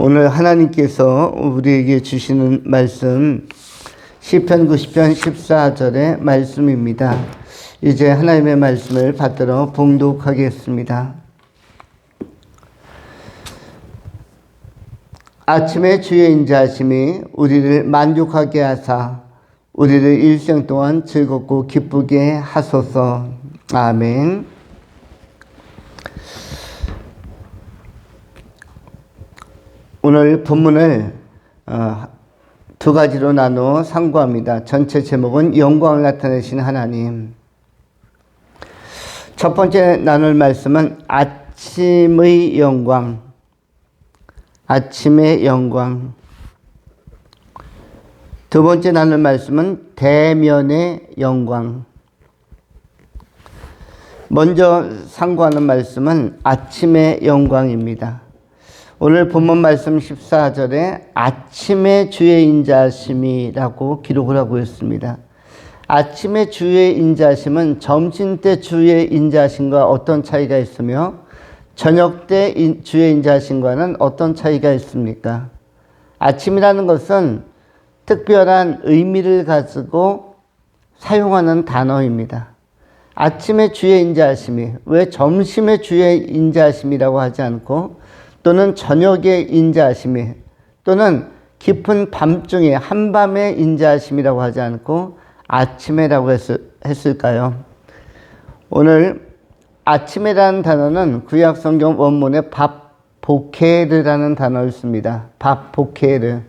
오늘 하나님께서 우리에게 주시는 말씀 시편 90편 14절의 말씀입니다. 이제 하나님의 말씀을 받들어 봉독하겠습니다. 아침에 주의 인자하심이 우리를 만족하게 하사 우리를 일생 동안 즐겁고 기쁘게 하소서. 아멘. 오늘 본문을 두 가지로 나누어 상고합니다. 전체 제목은 영광을 나타내신 하나님. 첫 번째 나눌 말씀은 아침의 영광. 아침의 영광. 두 번째 나눌 말씀은 대면의 영광. 먼저 상고하는 말씀은 아침의 영광입니다. 오늘 본문 말씀 14절에 아침에 주의 인자하심이라고 기록을 하고 있습니다. 아침에 주의 인자하심은 점심때 주의 인자하심과 어떤 차이가 있으며 저녁 때 주의 인자하심과는 어떤 차이가 있습니까? 아침이라는 것은 특별한 의미를 가지고 사용하는 단어입니다. 아침에 주의 인자하심이 왜 점심에 주의 인자하심이라고 하지 않고 또는 저녁에 인자하심이 또는 깊은 밤중에 한밤에 인자하심이라고 하지 않고 아침에라고 했을까요? 오늘 아침에라는 단어는 구약 성경 원문에 밥보케르라는 단어를 씁니다. 밥보케르.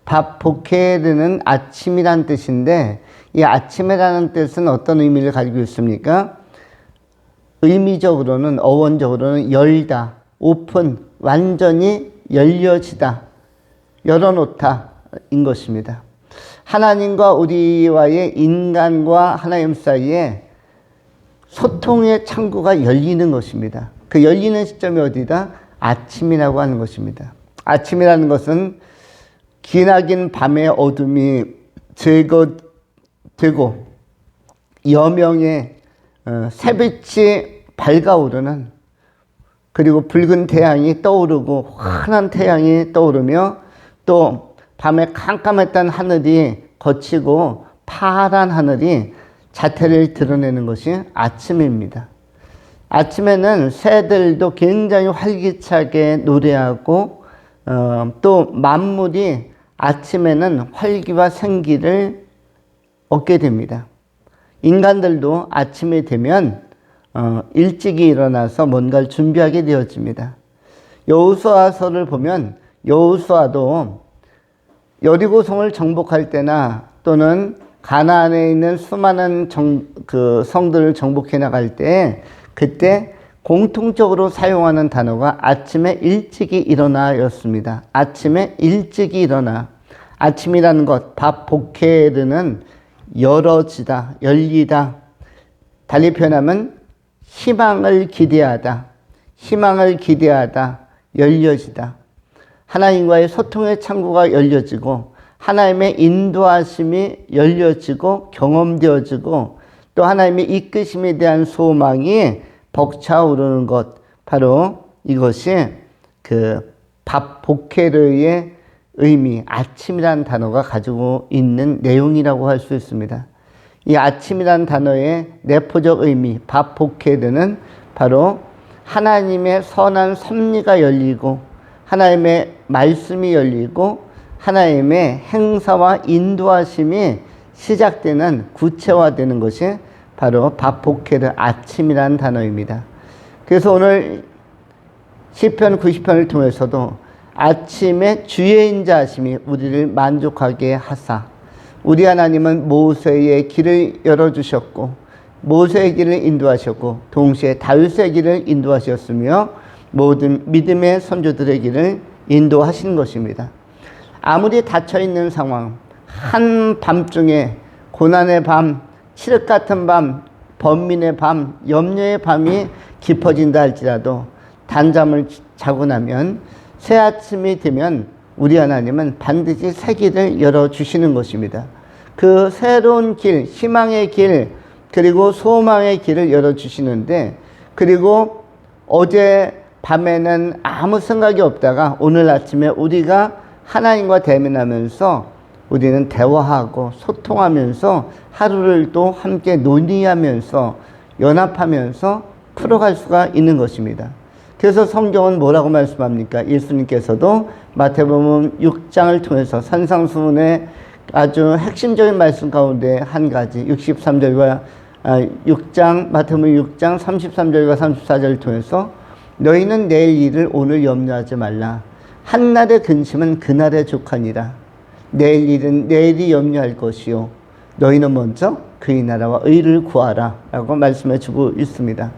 밥보케르는 아침이란 뜻인데 이 아침에라는 뜻은 어떤 의미를 가지고 있습니까? 의미적으로는 어원적으로는 열다, 오픈, 완전히 열려지다, 열어놓다 인 것입니다. 하나님과 우리와의 인간과 하나님 사이에 소통의 창구가 열리는 것입니다. 그 열리는 시점이 어디다? 아침이라고 하는 것입니다. 아침이라는 것은 기나긴 밤의 어둠이 제거되고 여명의 새빛이 밝아오르는, 그리고 붉은 태양이 떠오르고 환한 태양이 떠오르며 또 밤에 깜깜했던 하늘이 거치고 파란 하늘이 자태를 드러내는 것이 아침입니다. 아침에는 새들도 굉장히 활기차게 노래하고 또 만물이 아침에는 활기와 생기를 얻게 됩니다. 인간들도 아침이 되면 일찍이 일어나서 뭔가를 준비하게 되어집니다. 여호수아서를 보면 여호수아도 여리고성을 정복할 때나 또는 가나안에 있는 수많은 성들을 정복해 나갈 때 그때 공통적으로 사용하는 단어가 아침에 일찍이 일어나였습니다. 아침에 일찍이 일어나. 아침이라는 것, 밥보케르는 열어지다, 열리다. 달리 표현하면 희망을 기대하다, 희망을 기대하다, 열려지다. 하나님과의 소통의 창구가 열려지고 하나님의 인도하심이 열려지고 경험되어지고 또 하나님의 이끄심에 대한 소망이 벅차오르는 것, 바로 이것이 그 밥보케르의 의미, 아침이라는 단어가 가지고 있는 내용이라고 할 수 있습니다. 이 아침이라는 단어의 내포적 의미, 밥보케르는 바로 하나님의 선한 섭리가 열리고 하나님의 말씀이 열리고 하나님의 행사와 인도하심이 시작되는, 구체화되는 것이 바로 밥보케르, 아침이라는 단어입니다. 그래서 오늘 시편 90편을 통해서도 아침에 주의 인자하심이 우리를 만족하게 하사, 우리 하나님은 모세의 길을 열어주셨고 모세의 길을 인도하셨고 동시에 다윗의 길을 인도하셨으며 모든 믿음의 선조들의 길을 인도하신 것입니다. 아무리 닫혀있는 상황, 한밤중에 고난의 밤, 칠흑 같은 밤, 번민의 밤, 염려의 밤이 깊어진다 할지라도 단잠을 자고 나면 새 아침이 되면 우리 하나님은 반드시 새 길을 열어주시는 것입니다. 그 새로운 길, 희망의 길, 그리고 소망의 길을 열어주시는데, 그리고 어제 밤에는 아무 생각이 없다가 오늘 아침에 우리가 하나님과 대면하면서 우리는 대화하고 소통하면서 하루를 또 함께 논의하면서 연합하면서 풀어갈 수가 있는 것입니다. 그래서 성경은 뭐라고 말씀합니까? 예수님께서도 마태복음 6장을 통해서 산상수훈의 아주 핵심적인 말씀 가운데 한 가지 63절과 6장 마태복음 6장 33절과 34절을 통해서 너희는 내일 일을 오늘 염려하지 말라. 한날의 근심은 그날의 족하니라. 내일 일은 내일이 염려할 것이요 너희는 먼저 그의 나라와 의를 구하라 라고 말씀해 주고 있습니다.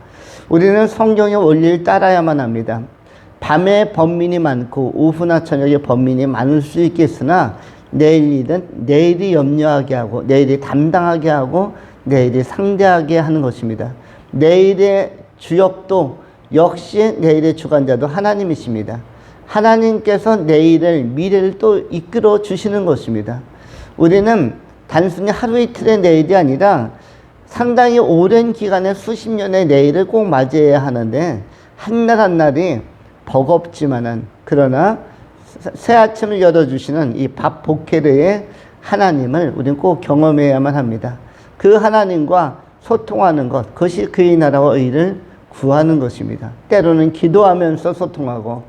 우리는 성경의 원리를 따라야만 합니다. 밤에 번민이 많고 오후나 저녁에 번민이 많을 수 있겠으나 내일 일은 내일이 염려하게 하고 내일이 담당하게 하고 내일이 상대하게 하는 것입니다. 내일의 주역도 역시 내일의 주관자도 하나님이십니다. 하나님께서 내일을 미래를 또 이끌어 주시는 것입니다. 우리는 단순히 하루 이틀의 내일이 아니라 상당히 오랜 기간의 수십 년의 내일을 꼭 맞이해야 하는데 한날 한날이 버겁지만은 그러나 새 아침을 열어주시는 이 밥 보케르의 하나님을 우리는 꼭 경험해야만 합니다. 그 하나님과 소통하는 것, 그것이 그의 나라와 의를 구하는 것입니다. 때로는 기도하면서 소통하고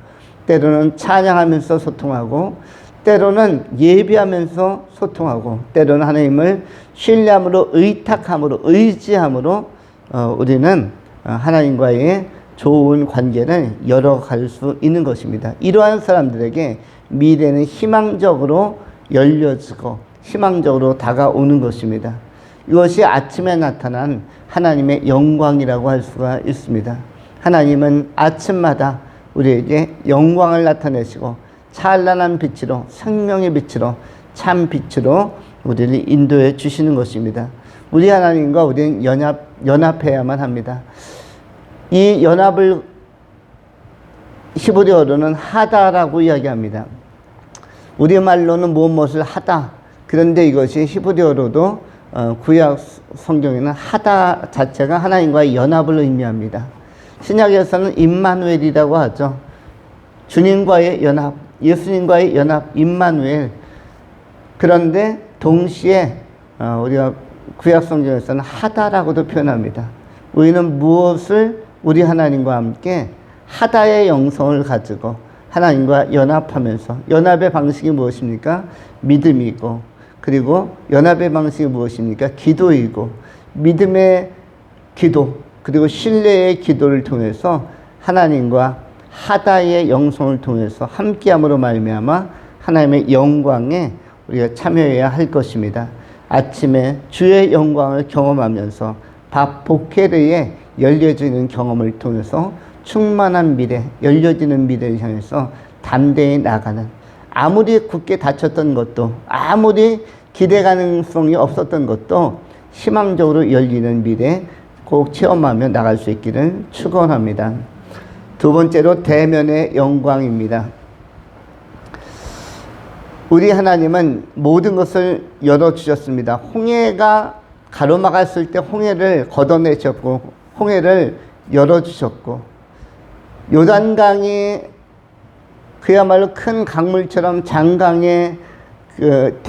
때로는 찬양하면서 소통하고 때로는 예배하면서 소통하고 때로는 하나님을 신뢰함으로 의탁함으로 의지함으로 우리는 하나님과의 좋은 관계를 열어갈 수 있는 것입니다. 이러한 사람들에게 미래는 희망적으로 열려지고 희망적으로 다가오는 것입니다. 이것이 아침에 나타난 하나님의 영광이라고 할 수가 있습니다. 하나님은 아침마다 우리에게 영광을 나타내시고 찬란한 빛으로 생명의 빛으로 참 빛으로 우리를 인도해 주시는 것입니다. 우리 하나님과 우리는 연합해야만 합니다. 이 연합을 히브리어로는 하다라고 이야기합니다. 우리말로는 무엇을 하다. 그런데 이것이 히브리어로도 구약 성경에는 하다 자체가 하나님과의 연합을 의미합니다. 신약에서는 임마누엘이라고 하죠. 주님과의 연합, 예수님과의 연합, 임마누엘. 그런데 동시에 우리가 구약 성경에서는 하다라고도 표현합니다. 우리는 무엇을 우리 하나님과 함께 하다의 영성을 가지고 하나님과 연합하면서 연합의 방식이 무엇입니까? 믿음이고 그리고 연합의 방식이 무엇입니까? 기도이고 믿음의 기도 그리고 신뢰의 기도를 통해서 하나님과 하다의 영성을 통해서 함께함으로 말미암아 하나님의 영광에 우리가 참여해야 할 것입니다. 아침에 주의 영광을 경험하면서 밥 보케르에 열려지는 경험을 통해서 충만한 미래, 열려지는 미래를 향해서 담대히 나가는 아무리 굳게 닫혔던 것도 아무리 기대 가능성이 없었던 것도 희망적으로 열리는 미래 꼭 체험하며 나갈 수 있기를 축원합니다. 두 번째로 대면의 영광입니다. 우리 하나님은 모든 것을 열어주셨습니다. 홍해가 가로막았을 때 홍해를 걷어내셨고 홍해를 열어주셨고 요단강이 그야말로 큰 강물처럼 장강의 그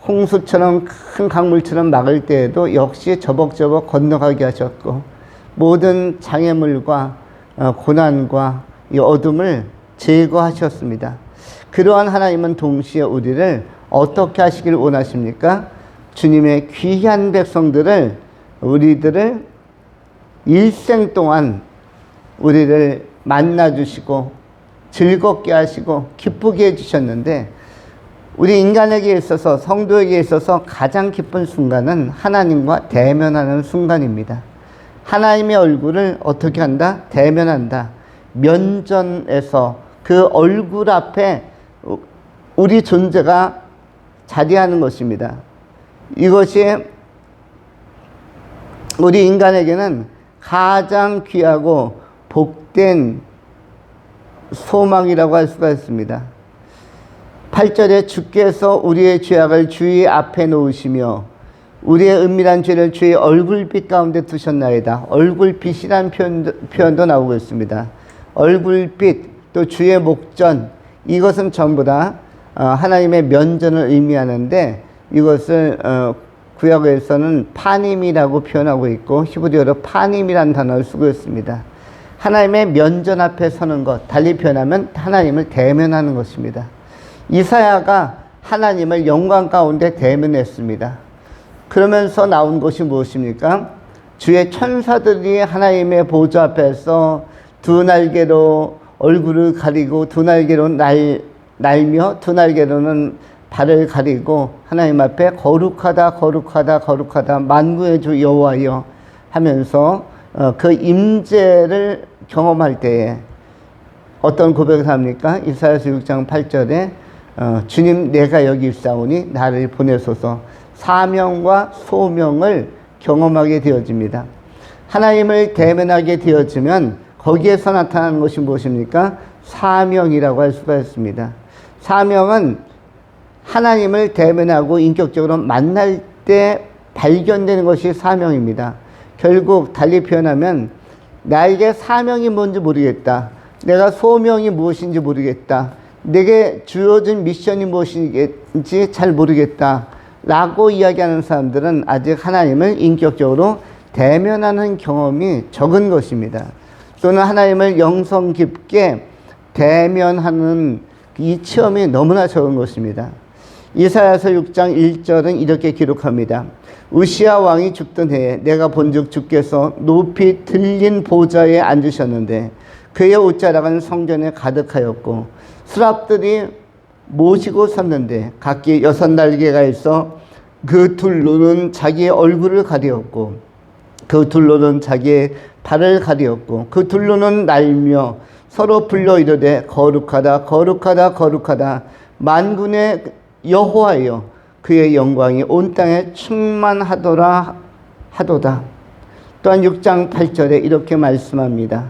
대홍수처럼 큰 강물처럼 막을 때에도 역시 저벅저벅 건너가게 하셨고 모든 장애물과 고난과 이 어둠을 제거하셨습니다. 그러한 하나님은 동시에 우리를 어떻게 하시길 원하십니까? 주님의 귀한 백성들을 우리들을 일생 동안 우리를 만나주시고 즐겁게 하시고 기쁘게 해주셨는데 우리 인간에게 있어서 성도에게 있어서 가장 기쁜 순간은 하나님과 대면하는 순간입니다. 하나님의 얼굴을 어떻게 한다? 대면한다. 면전에서 그 얼굴 앞에 우리 존재가 자리하는 것입니다. 이것이 우리 인간에게는 가장 귀하고 복된 소망이라고 할 수가 있습니다. 8절에 주께서 우리의 죄악을 주의 앞에 놓으시며 우리의 은밀한 죄를 주의 얼굴빛 가운데 두셨나이다. 얼굴빛이란 표현도 나오고 있습니다. 얼굴빛, 또 주의 목전, 이것은 전부 다 하나님의 면전을 의미하는데, 이것을 구약에서는 파님이라고 표현하고 있고 히브리어로 파님이라는 단어를 쓰고 있습니다. 하나님의 면전 앞에 서는 것, 달리 표현하면 하나님을 대면하는 것입니다. 이사야가 하나님을 영광 가운데 대면했습니다. 그러면서 나온 것이 무엇입니까? 주의 천사들이 하나님의 보좌 앞에서 두 날개로 얼굴을 가리고 두 날개로 날며 두 날개로는 발을 가리고 하나님 앞에 거룩하다 거룩하다 거룩하다 만구의 주 여호와여 하면서 그 임재를 경험할 때에 어떤 고백을 합니까? 이사야서 6장 8절에 주님 내가 여기 있사오니 나를 보내소서. 사명과 소명을 경험하게 되어집니다. 하나님을 대면하게 되어지면 거기에서 나타나는 것이 무엇입니까? 사명이라고 할 수가 있습니다. 사명은 하나님을 대면하고 인격적으로 만날 때 발견되는 것이 사명입니다. 결국 달리 표현하면 나에게 사명이 뭔지 모르겠다. 내가 소명이 무엇인지 모르겠다. 내게 주어진 미션이 무엇인지 잘 모르겠다. 라고 이야기하는 사람들은 아직 하나님을 인격적으로 대면하는 경험이 적은 것입니다. 또는 하나님을 영성 깊게 대면하는 이 체험이 너무나 적은 것입니다. 이사야서 6장 1절은 이렇게 기록합니다. 우시야 왕이 죽던 해에 내가 본즉 주께서 높이 들린 보좌에 앉으셨는데 그의 옷자락은 성전에 가득하였고 수랍들이 모시고 섰는데 각기 6날개가 있어 그 둘로는 자기의 얼굴을 가리었고 그 둘로는 자기의 발을 가리었고 그 둘로는 날며 서로 불러 이르되 거룩하다 거룩하다 거룩하다 만군의 여호와여 그의 영광이 온 땅에 충만하도다. 또한 6장 8절에 이렇게 말씀합니다.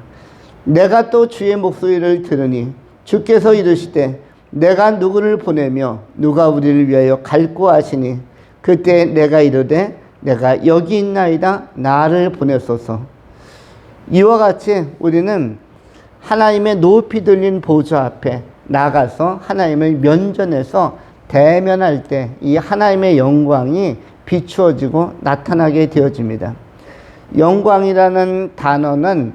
내가 또 주의 목소리를 들으니 주께서 이르시되 내가 누구를 보내며 누가 우리를 위하여 갈고 하시니 그때 내가 이르되 내가 여기 있나이다 나를 보내소서. 이와 같이 우리는 하나님의 높이 들린 보좌 앞에 나가서 하나님을 면전해서 대면할 때 이 하나님의 영광이 비추어지고 나타나게 되어집니다. 영광이라는 단어는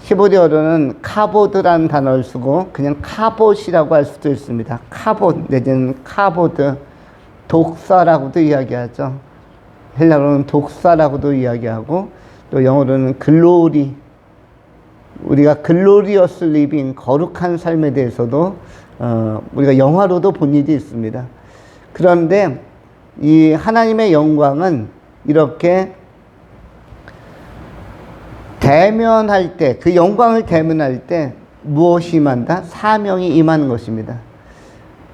히브리어로는 카보드라는 단어를 쓰고 그냥 카봇이라고 할 수도 있습니다. 카봇 내지는 카보드, 독사라고도 이야기하죠. 헬라어로는 독사라고도 이야기하고 또 영어로는 글로리, 우리가 글로리어스 리빙, 거룩한 삶에 대해서도 우리가 영화로도 본 일이 있습니다. 그런데 이 하나님의 영광은 이렇게 대면할 때, 그 영광을 대면할 때 무엇이 임한다? 사명이 임하는 것입니다.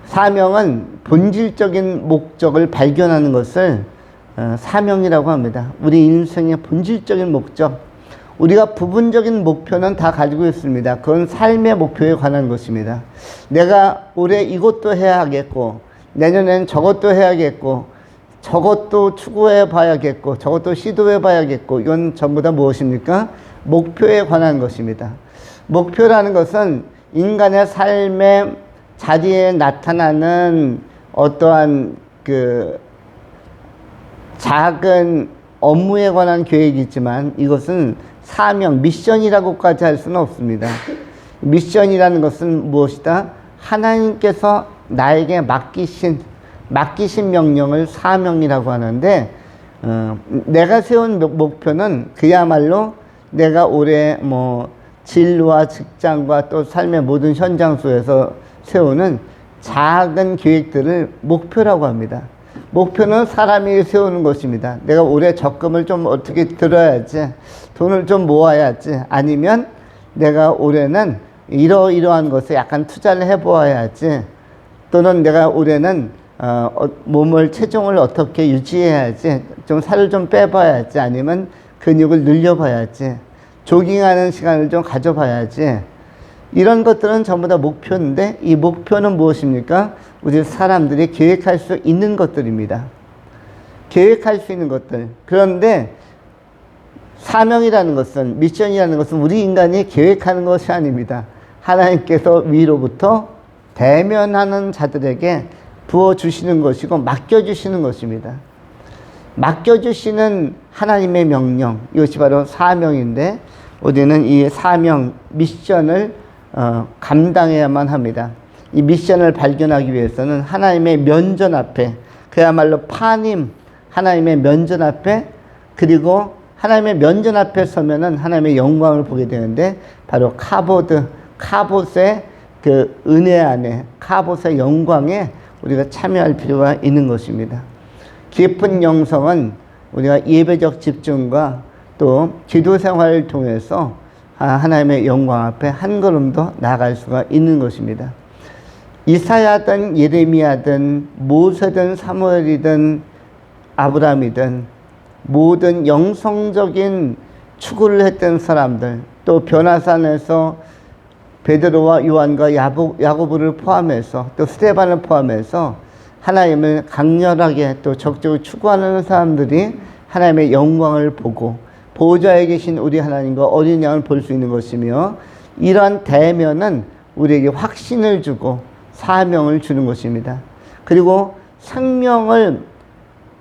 사명은 본질적인 목적을 발견하는 것을 사명이라고 합니다. 우리 인생의 본질적인 목적, 우리가 부분적인 목표는 다 가지고 있습니다. 그건 삶의 목표에 관한 것입니다. 내가 올해 이것도 해야 하겠고 내년엔 저것도 해야겠고 저것도 추구해 봐야겠고 저것도 시도해 봐야겠고 이건 전부 다 무엇입니까? 목표에 관한 것입니다. 목표라는 것은 인간의 삶의 자리에 나타나는 어떠한 그 작은 업무에 관한 계획이지만 이것은 사명, 미션이라고까지 할 수는 없습니다. 미션이라는 것은 무엇이다? 하나님께서 나에게 맡기신 명령을 사명이라고 하는데 내가 세운 목표는 그야말로 내가 올해 진로와 직장과 또 삶의 모든 현장 속에서 세우는 작은 계획들을 목표라고 합니다. 목표는 사람이 세우는 것입니다. 내가 올해 적금을 좀 어떻게 들어야지, 돈을 좀 모아야지, 아니면 내가 올해는 이러이러한 것에 약간 투자를 해보아야지, 또는 내가 올해는 체중을 어떻게 유지해야지, 좀 살을 좀 빼봐야지, 아니면 근육을 늘려봐야지, 조깅하는 시간을 좀 가져봐야지. 이런 것들은 전부 다 목표인데 이 목표는 무엇입니까? 우리 사람들이 계획할 수 있는 것들입니다. 계획할 수 있는 것들. 그런데 사명이라는 것은, 미션이라는 것은 우리 인간이 계획하는 것이 아닙니다. 하나님께서 위로부터 대면하는 자들에게 부어주시는 것이고 맡겨주시는 것입니다. 맡겨주시는 하나님의 명령, 이것이 바로 사명인데 우리는 이 사명, 미션을 감당해야만 합니다. 이 미션을 발견하기 위해서는 하나님의 면전 앞에, 그야말로 파님, 하나님의 면전 앞에, 그리고 하나님의 면전 앞에 서면은 하나님의 영광을 보게 되는데 바로 카봇의 그 은혜 안에, 카봇의 영광에 우리가 참여할 필요가 있는 것입니다. 깊은 영성은 우리가 예배적 집중과 또 기도 생활을 통해서 하나님의 영광 앞에 한 걸음 더 나아갈 수가 있는 것입니다. 이사야든 예레미야든 모세든 사무엘이든 아브라함이든 모든 영성적인 추구를 했던 사람들, 또 변화산에서 베드로와 요한과 야고보를 포함해서 또 스데반을 포함해서 하나님을 강렬하게 또 적극적으로 추구하는 사람들이 하나님의 영광을 보고 보호자에 계신 우리 하나님과 어린 양을 볼 수 있는 것이며, 이러한 대면은 우리에게 확신을 주고 사명을 주는 것입니다. 그리고 생명을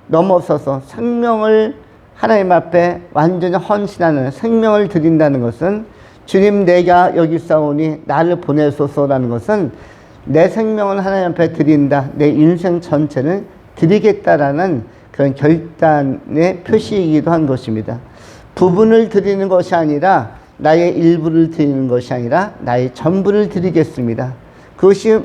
넘어서서 생명을 하나님 앞에 완전히 헌신하는, 생명을 드린다는 것은, 주님 내가 여기 있사오니 나를 보내소서라는 것은 내 생명을 하나님 앞에 드린다, 내 인생 전체를 드리겠다라는 그런 결단의 표시이기도 한 것입니다. 부분을 드리는 것이 아니라, 나의 일부를 드리는 것이 아니라 나의 전부를 드리겠습니다. 그것이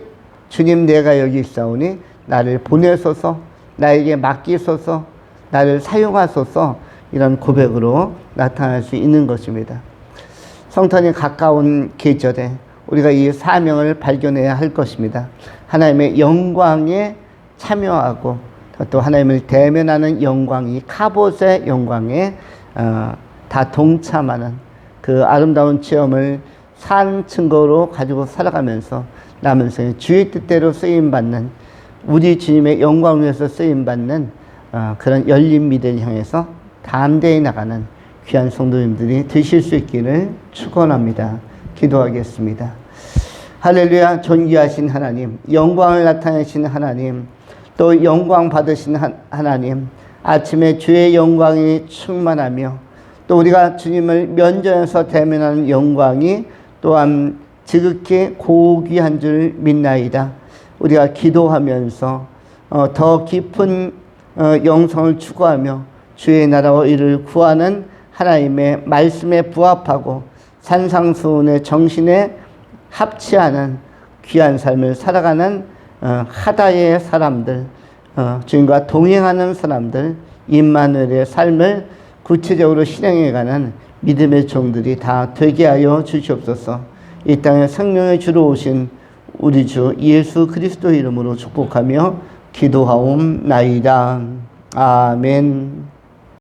주님 내가 여기 있사오니 나를 보내소서, 나에게 맡기소서, 나를 사용하소서, 이런 고백으로 나타날 수 있는 것입니다. 성탄이 가까운 계절에 우리가 이 사명을 발견해야 할 것입니다. 하나님의 영광에 참여하고 또 하나님을 대면하는 영광, 이 카봇의 영광에 다 동참하는 그 아름다운 체험을 산 증거로 가지고 살아가면서 남은 생에 주의 뜻대로 쓰임받는, 우리 주님의 영광을 위해서 쓰임받는 그런 열린 미래를 향해서 담대히 나가는 귀한 성도님들이 되실 수 있기를 축원합니다. 기도하겠습니다. 할렐루야. 존귀하신 하나님, 영광을 나타내시는 하나님, 또 영광 받으신 하나님, 아침에 주의 영광이 충만하며 또 우리가 주님을 면전에서 대면하는 영광이 또한 지극히 고귀한 줄 믿나이다. 우리가 기도하면서 더 깊은 영성을 추구하며 주의 나라와 의를 구하는 하나님의 말씀에 부합하고 산상수훈의 정신에 합치하는 귀한 삶을 살아가는 하다의 사람들, 주님과 동행하는 사람들, 임마누엘의 삶을 구체적으로 실행해가는 믿음의 종들이 다 되게 하여 주시옵소서. 이 땅에 생명의 주로 오신 우리 주 예수 그리스도 이름으로 축복하며 기도하옵나이다. 아멘.